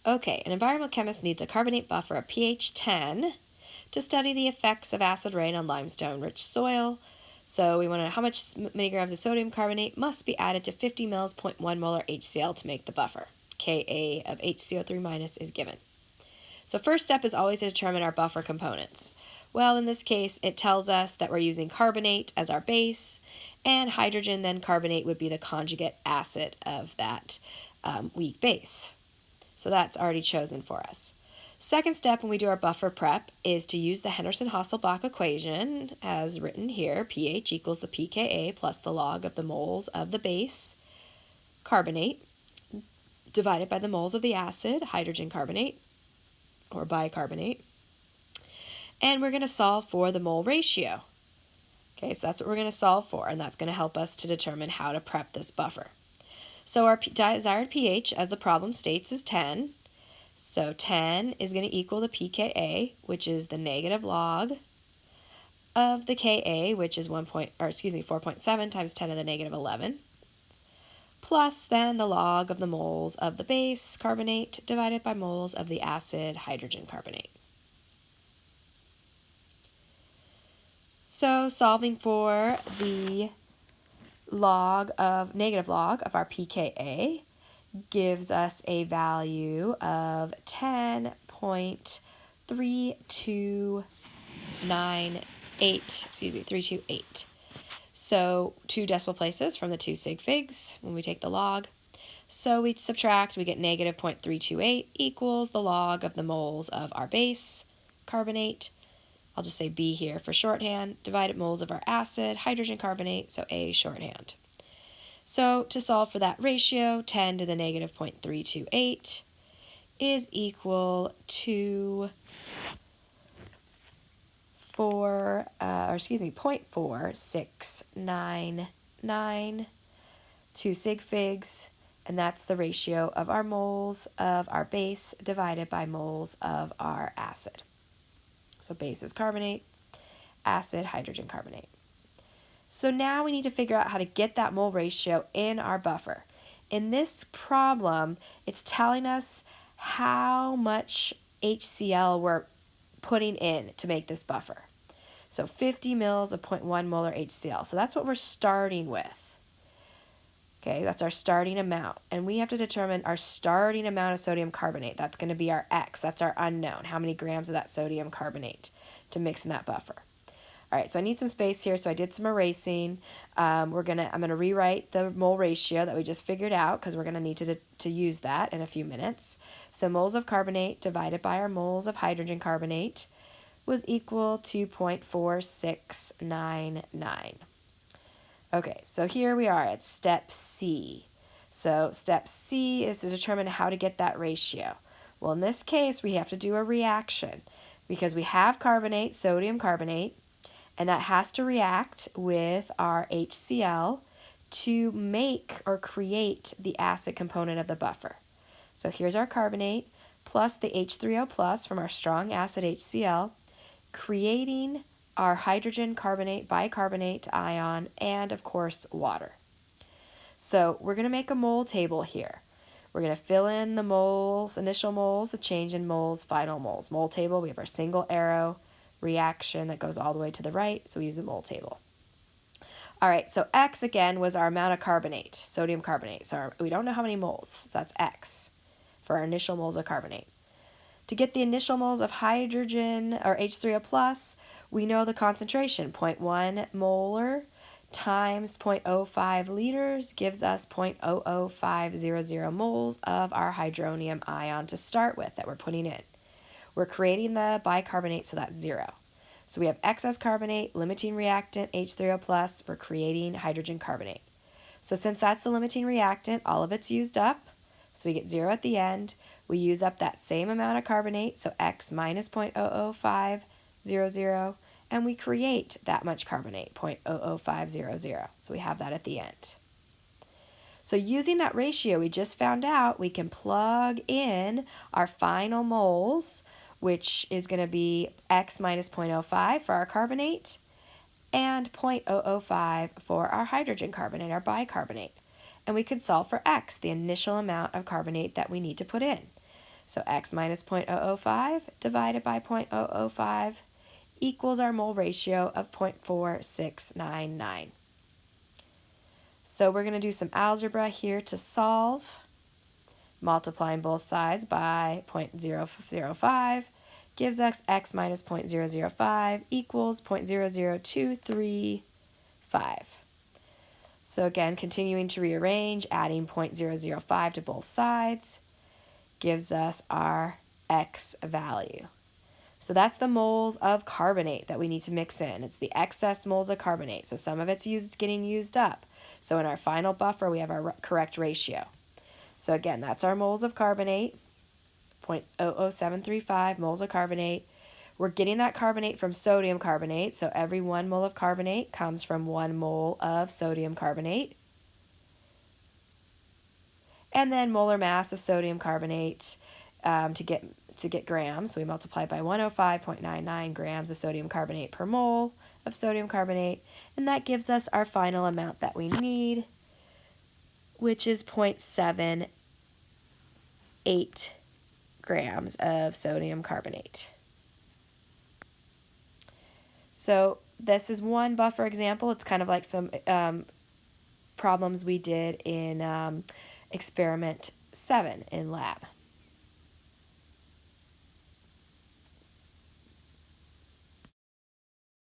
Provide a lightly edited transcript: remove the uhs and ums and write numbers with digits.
Okay, an environmental chemist needs a carbonate buffer of pH 10 to study the effects of acid rain on limestone-rich soil. So we want to know how many grams of sodium carbonate must be added to 50 mils, 0.1 molar HCl to make the buffer. Ka of HCO3 minus is given. So first step is always to determine our buffer components. Well, in this case, it tells us that we're using carbonate as our base, and hydrogen then carbonate would be the conjugate acid of that weak base. So that's already chosen for us. Second step when we do our buffer prep is to use the Henderson-Hasselbalch equation as written here. pH equals the pKa plus the log of the moles of the base, carbonate, divided by the moles of the acid, hydrogen carbonate, or bicarbonate. And we're going to solve for the mole ratio. Okay, so that's what we're going to solve for, and that's going to help us to determine how to prep this buffer. So our desired pH, as the problem states, is 10. So 10 is going to equal the pKa, which is the negative log of the Ka, which is 4.7 times 10 to the negative 11, plus then the log of the moles of the base, carbonate, divided by moles of the acid, hydrogen carbonate. So solving for the negative log of our pKa gives us a value of 328. So 2 decimal places from the 2 sig figs when we take the log. So we subtract, we get negative 0.328 equals the log of the moles of our base, carbonate. I'll just say B here for shorthand, divided moles of our acid, hydrogen carbonate, so A shorthand. So to solve for that ratio, 10 to the negative 0.328 is equal to 0.4699, 2 sig figs, and that's the ratio of our moles of our base divided by moles of our acid. So base is carbonate, acid, hydrogen carbonate. So now we need to figure out how to get that mole ratio in our buffer. In this problem, it's telling us how much HCl we're putting in to make this buffer. So 50 mils of 0.1 molar HCl. So that's what we're starting with. Okay, that's our starting amount. And we have to determine our starting amount of sodium carbonate. That's going to be our X. That's our unknown. How many grams of that sodium carbonate to mix in that buffer. All right, so I need some space here, so I did some erasing. I'm gonna rewrite the mole ratio that we just figured out because we're gonna need to use that in a few minutes. So moles of carbonate divided by our moles of hydrogen carbonate was equal to 0.4699. Okay, so here we are at step C. So step C is to determine how to get that ratio. Well, in this case, we have to do a reaction because we have carbonate, sodium carbonate, and that has to react with our HCl to make or create the acid component of the buffer. So here's our carbonate plus the H3O plus from our strong acid HCl, creating our hydrogen carbonate bicarbonate ion, and of course water. So we're going to make a mole table here. We're going to fill in the moles, initial moles, the change in moles, final moles. Mole table, we have our single arrow reaction that goes all the way to the right, so we use a mole table. All right, so X again was our amount of carbonate, sodium carbonate. So we don't know how many moles, so that's X for our initial moles of carbonate. To get the initial moles of hydrogen or H3O plus, we know the concentration, 0.1 molar times 0.05 liters gives us 0.00500 moles of our hydronium ion to start with that we're putting in. We're creating the bicarbonate, so that's 0. So we have excess carbonate, limiting reactant, H3O plus, we're creating hydrogen carbonate. So since that's the limiting reactant, all of it's used up, so we get 0 at the end. We use up that same amount of carbonate, so X minus 0.00500, and we create that much carbonate, 0.00500. So we have that at the end. So using that ratio we just found out, we can plug in our final moles, which is going to be X minus 0.05 for our carbonate and 0.005 for our hydrogen carbonate, our bicarbonate. And we could solve for X, the initial amount of carbonate that we need to put in. So x minus 0.005 divided by 0.005 equals our mole ratio of 0.4699. So we're going to do some algebra here to solve. Multiplying both sides by 0.005 gives us x minus 0.005 equals 0.00235. So again, continuing to rearrange, adding 0.005 to both sides gives us our x value. So that's the moles of carbonate that we need to mix in. It's the excess moles of carbonate. So some of it's getting used up. So in our final buffer, we have our correct ratio. So again, that's our moles of carbonate, 0.00735 moles of carbonate. We're getting that carbonate from sodium carbonate, so every 1 mole of carbonate comes from 1 mole of sodium carbonate. And then molar mass of sodium carbonate to get grams, so we multiply by 105.99 grams of sodium carbonate per mole of sodium carbonate, and that gives us our final amount that we need, which is 0.78 grams of sodium carbonate. So this is one buffer example. It's kind of like some problems we did in experiment 7 in lab.